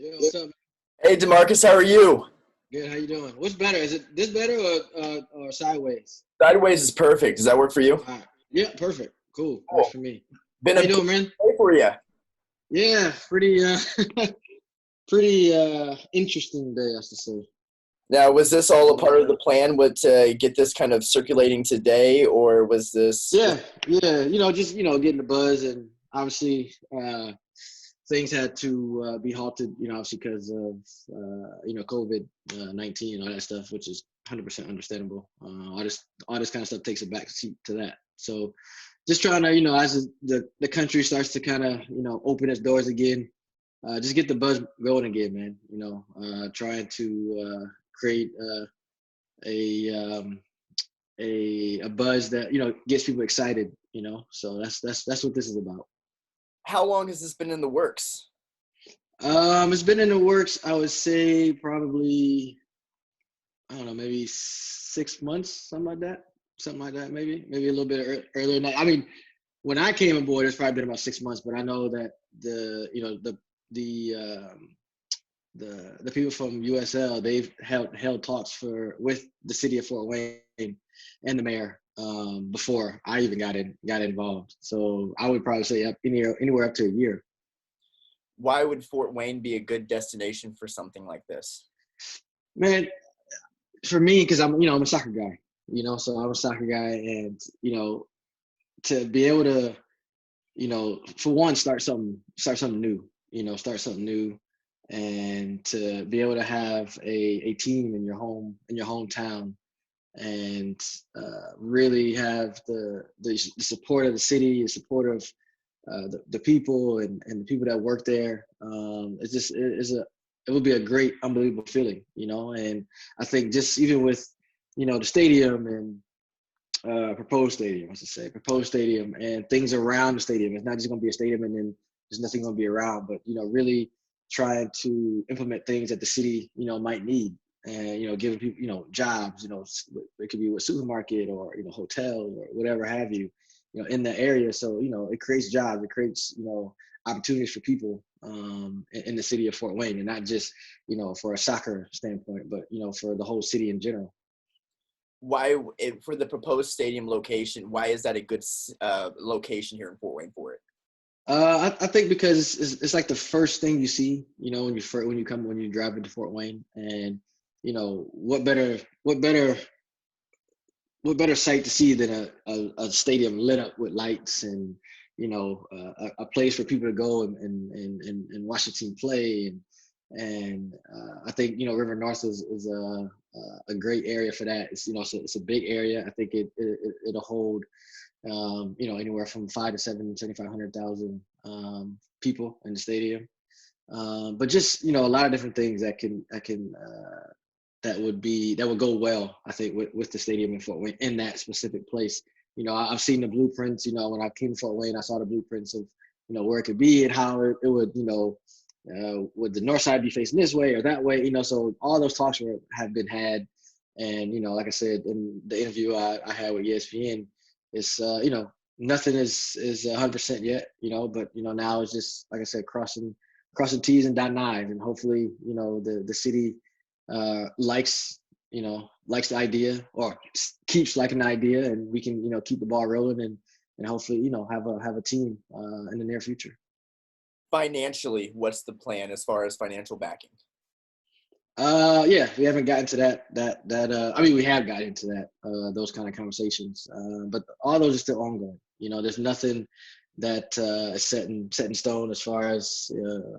Yeah, what's up? Hey, Demarcus, how are you? Good. How you doing? What's better? Is it this better or sideways? Sideways is perfect. Does that work for you? All right. Yeah, perfect. Cool. Works Cool. for me. Been How a you busy doing, man? day for you. Yeah, pretty pretty interesting day, I have to say. Now, was this all a Yeah. part of the plan with to get this kind of circulating today, or was this? Yeah, yeah. Just getting the buzz, and obviously things had to be halted. Obviously because of COVID-19 and all that stuff, which is 100% understandable. All this kind of stuff takes a back seat to that. So just trying to, as the country starts to kind of, open its doors again, just get the buzz going again, man. Trying to create a a buzz that gets people excited. So that's what this is about. How long has this been in the works? It's been in the works. I would say probably, I don't know, maybe 6 months, something like that, maybe a little bit earlier than that. I mean, when I came aboard, it's probably been about 6 months, but I know that the the people from USL, they've held talks with the city of Fort Wayne and the mayor before I even got involved. So I would probably say anywhere up to a year. Why would Fort Wayne be a good destination for something like this? Man, for me, because I'm a soccer guy, so I'm a soccer guy, and to be able to, for one, start something new, and to be able to have a team in your hometown, and really have the support of the city, the support of the people and the people that work there. It would be a great, unbelievable feeling, and I think just even with, the stadium and proposed stadium and things around the stadium. It's not just going to be a stadium and then there's nothing going to be around, but, really trying to implement things that the city, might need, and, giving people, jobs, it could be a supermarket or, hotels or whatever have you, in the area. So, it creates jobs, it creates, opportunities for people in the city of Fort Wayne, and not just, for a soccer standpoint, but, for the whole city in general. For the proposed stadium location, why is that a good location here in Fort Wayne for it? I think because it's like the first thing you see, when you drive into Fort Wayne, and what better sight to see than a stadium lit up with lights, and a place for people to go and watch the team play, and I think River North is a great area for that. It's a big area. I think it'll hold anywhere from 5 to 7, 7,500,000 people in the stadium. But just a lot of different things that would go well, I think, with the stadium in Fort Wayne in that specific place. I've seen the blueprints. When I came to Fort Wayne, I saw the blueprints of where it could be and how it would would the north side be facing this way or that way. So all those talks have been had, and like I said in the interview I had with ESPN, it's nothing is 100% yet. But now it's just, like I said, crossing T's and dotting I's, and hopefully the city likes likes the idea, or keeps liking the idea, and we can keep the ball rolling, and hopefully have a team in the near future. Financially, what's the plan as far as financial backing? Yeah, we haven't gotten to that. I mean, we have gotten into those kind of conversations, but all those are still ongoing. There's nothing that is set in stone as far as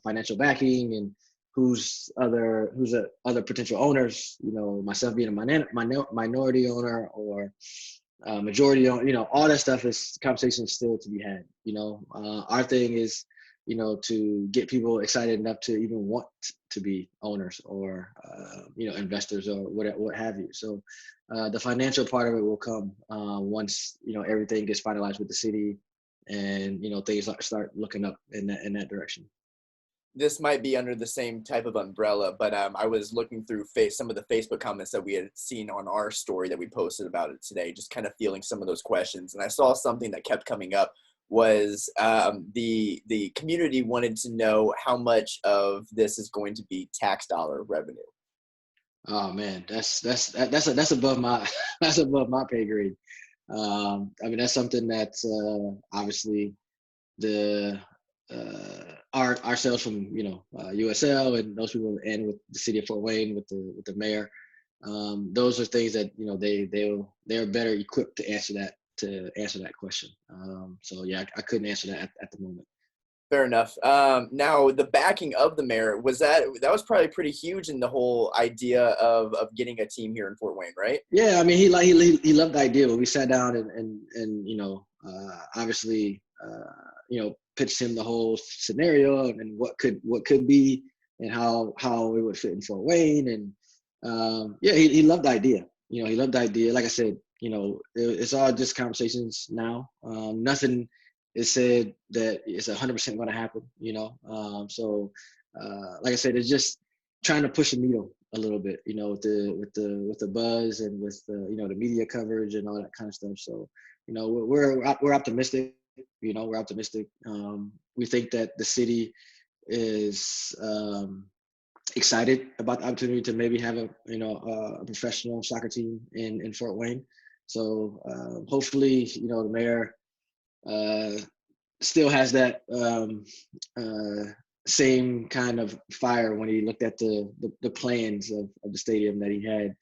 financial backing and who's the other potential owners. Myself being a minority owner or majority owner. All that stuff is conversation still to be had. Our thing is to get people excited enough to even want to be owners or investors or what have you. So the financial part of it will come once everything gets finalized with the city, and things start looking up in that direction. This might be under the same type of umbrella, but I was looking through some of the Facebook comments that we had seen on our story that we posted about it today, just kind of feeling some of those questions. And I saw something that kept coming up was the community wanted to know how much of this is going to be tax dollar revenue. Oh man, that's above my that's above my pay grade. I mean, that's something that obviously the ourselves from USL and those people, and with the city of Fort Wayne with the mayor, those are things that they're better equipped to answer that question. So yeah, I couldn't answer that at the moment. Fair enough. Now, the backing of the mayor, that was probably pretty huge in the whole idea of getting a team here in Fort Wayne, right? Yeah, I mean, he loved the idea, but we sat down and obviously pitched him the whole scenario and what could be and how it would fit in Fort Wayne. And yeah, he loved the idea. He loved the idea. Like I said, it's all just conversations now. Nothing is said that it's 100% going to happen. So like I said, it's just trying to push the needle a little bit, with the buzz and with the media coverage and all that kind of stuff. So, we're optimistic. We're optimistic. We think that the city is excited about the opportunity to maybe have a professional soccer team in Fort Wayne. So hopefully, the mayor still has that same kind of fire when he looked at the plans of the stadium that he had,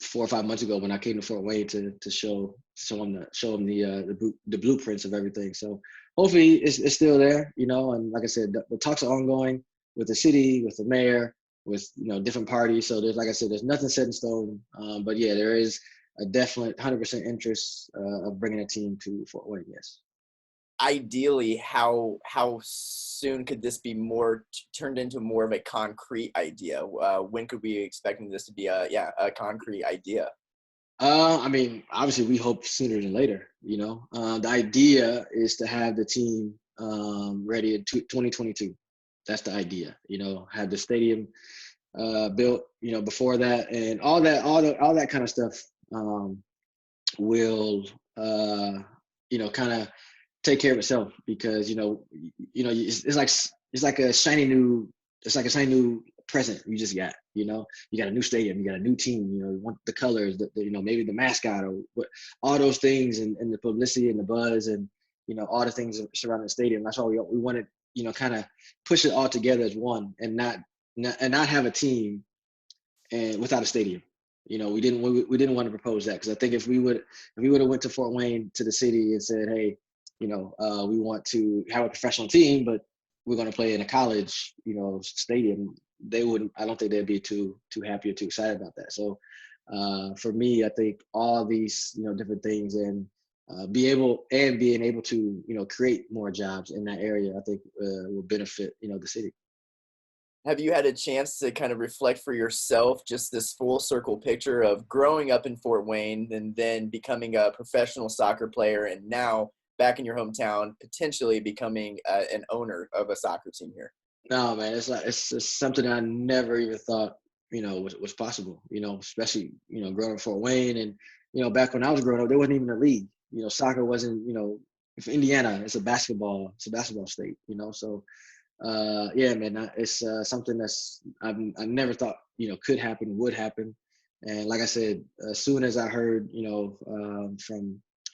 4 or 5 months ago when I came to Fort Wayne to show him the blueprints of everything. So hopefully it's still there, and like I said, the talks are ongoing with the city, with the mayor, with different parties. So there's nothing set in stone. But yeah, there is a definite 100% interest of bringing a team to Fort Wayne. Yes. Ideally, how soon could this be turned into more of a concrete idea? When could we be expecting this to be a concrete idea? I mean, obviously, we hope sooner than later. The idea is to have the team ready in 2022. That's the idea. Have the stadium built. Before that, and all that kind of stuff will kind of take care of itself, because it's like a shiny new present you just got. You got a new stadium, you got a new team. You want the colors, maybe the mascot or what, all those things, and the publicity and the buzz and all the things surrounding the stadium. That's all we wanted. Kind of push it all together as one, and not have a team and without a stadium. We didn't want to propose that, because I think if we would have went to Fort Wayne, to the city, and said, hey, we want to have a professional team, but we're going to play in a college, stadium, I don't think they'd be too happy or too excited about that. So for me, I think all these, different things, and being able to, create more jobs in that area, I think will benefit, the city. Have you had a chance to kind of reflect for yourself just this full circle picture of growing up in Fort Wayne and then becoming a professional soccer player, and now back in your hometown, potentially becoming an owner of a soccer team here? No, man, it's something I never even thought, was possible, especially, growing up in Fort Wayne. And, back when I was growing up, there wasn't even a league. Soccer wasn't, for Indiana, it's a basketball state, so yeah, man, it's something that's I never thought could happen, would happen. And like I said, as soon as I heard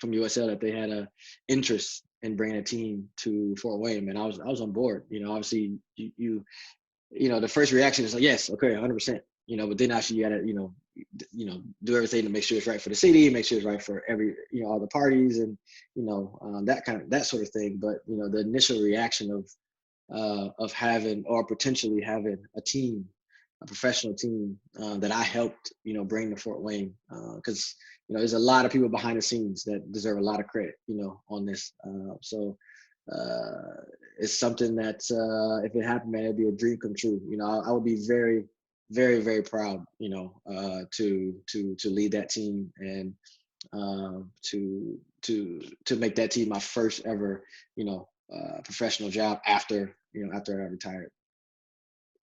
from USL that they had a interest in bringing a team to Fort Wayne, man, I was on board. Obviously the first reaction is like, yes, okay, 100%. But then actually you gotta do everything to make sure it's right for the city, make sure it's right for all the parties, and that sort of thing. But the initial reaction of having, or potentially having, a professional team that I helped, bring to Fort Wayne, because there's a lot of people behind the scenes that deserve a lot of credit, on this. So it's something that if it happened, man, it'd be a dream come true. I would be very, very, very proud, to lead that team, and to make that team my first ever, professional job after I retired.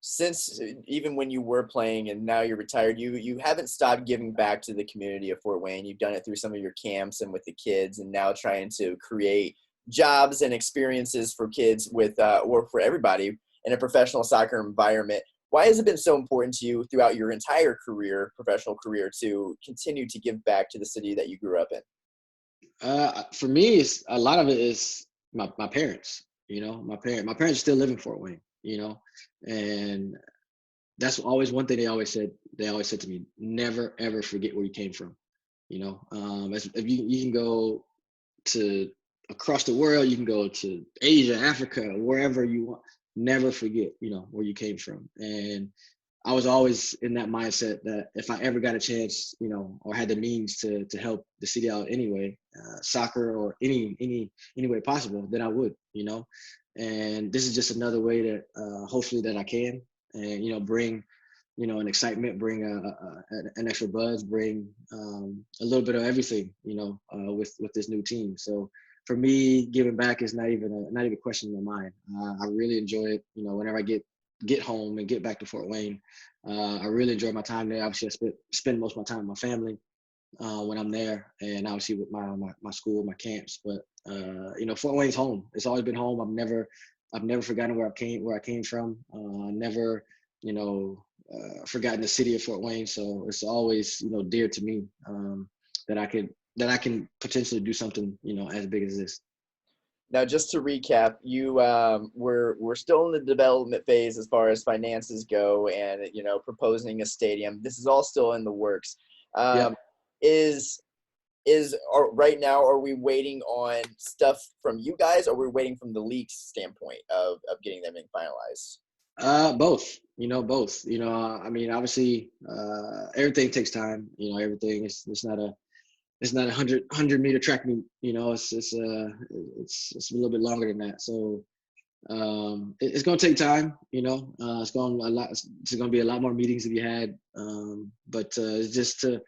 Since even when you were playing and now you're retired, you haven't stopped giving back to the community of Fort Wayne. You've done it through some of your camps and with the kids, and now trying to create jobs and experiences for kids with or for everybody in a professional soccer environment. Why has it been so important to you throughout your entire career, professional career, to continue to give back to the city that you grew up in? For me, it's a lot of it is my parents. My parents still live in Fort Wayne. And that's always one thing they always said. They always said to me, never ever forget where you came from. If you can go to across the world, you can go to Asia, Africa, wherever you want. Never forget, where you came from. And I was always in that mindset that if I ever got a chance, or had the means to help the city out anyway, soccer or any way possible, then I would, And this is just another way that hopefully that I can, and bring, an excitement, bring an extra buzz, bring a little bit of everything, with this new team. So for me, giving back is not even a question in my mind. I really enjoy it. Whenever I get home and get back to Fort Wayne, I really enjoy my time there. Obviously, I spend most of my time with my family when I'm there, and obviously with my school, my camps. But Fort Wayne's home. It's always been home. I've never forgotten where I came from. Never, forgotten the city of Fort Wayne. So it's always, dear to me, that I can potentially do something, as big as this. Now, just to recap, you we're still in the development phase as far as finances go, and proposing a stadium. This is all still in the works. Yeah. Right now, are we waiting on stuff from you guys, or are we waiting from the league's standpoint of getting them finalized? Both. Both. I mean, obviously, everything takes time. Everything is. It's not a 100 meter track meet. It's a little bit longer than that. So it's going to take time. It's going to be a lot more meetings to be had. But it's just to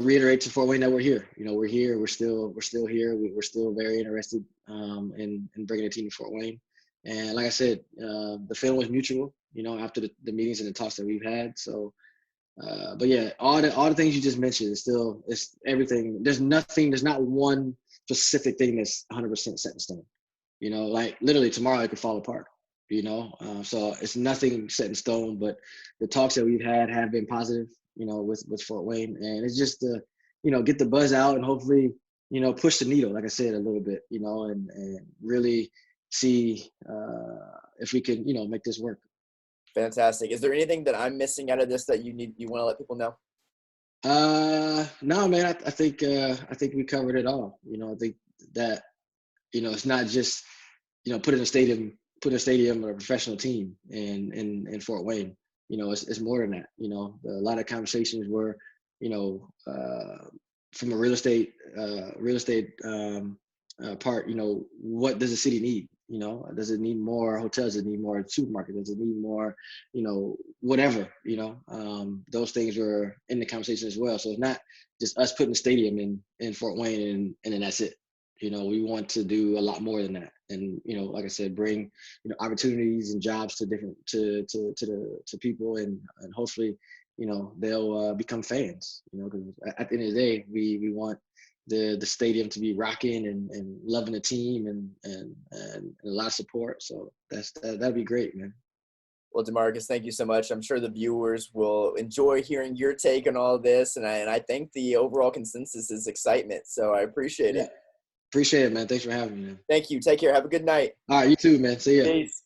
reiterate to Fort Wayne that we're here. We're here. We're still here. We're still very interested in bringing a team to Fort Wayne. And like I said, the feeling was mutual. After the meetings and the talks that we've had. So. But yeah, all the things you just mentioned it's everything. There's not one specific thing that's 100% set in stone. Like literally tomorrow it could fall apart. So it's nothing set in stone. But the talks that we've had have been positive. With Fort Wayne, and it's just to get the buzz out and hopefully push the needle, like I said, a little bit. And really see if we can make this work. Fantastic. Is there anything that I'm missing out of this that you want to let people know? No, man. I think we covered it all. I think that it's not just putting a stadium or a professional team in Fort Wayne. It's more than that. A lot of conversations were from a real estate part. What does the city need? Does it need more hotels? Does it need more supermarkets? Does it need more, whatever, those things were in the conversation as well. So it's not just us putting a stadium in Fort Wayne and then that's it. We want to do a lot more than that. And, like I said, bring, opportunities and jobs to different, to people and hopefully, they'll become fans, because at the end of the day, we want the stadium to be rocking and loving the team and a lot of support. So that'd be great, man. Well, DeMarcus, thank you so much. I'm sure the viewers will enjoy hearing your take on all this, and I think the overall consensus is excitement. So I appreciate it. Appreciate it, man. Thanks for having me, man. Thank you. Take care. Have a good night. All right, you too, man. See ya. Peace.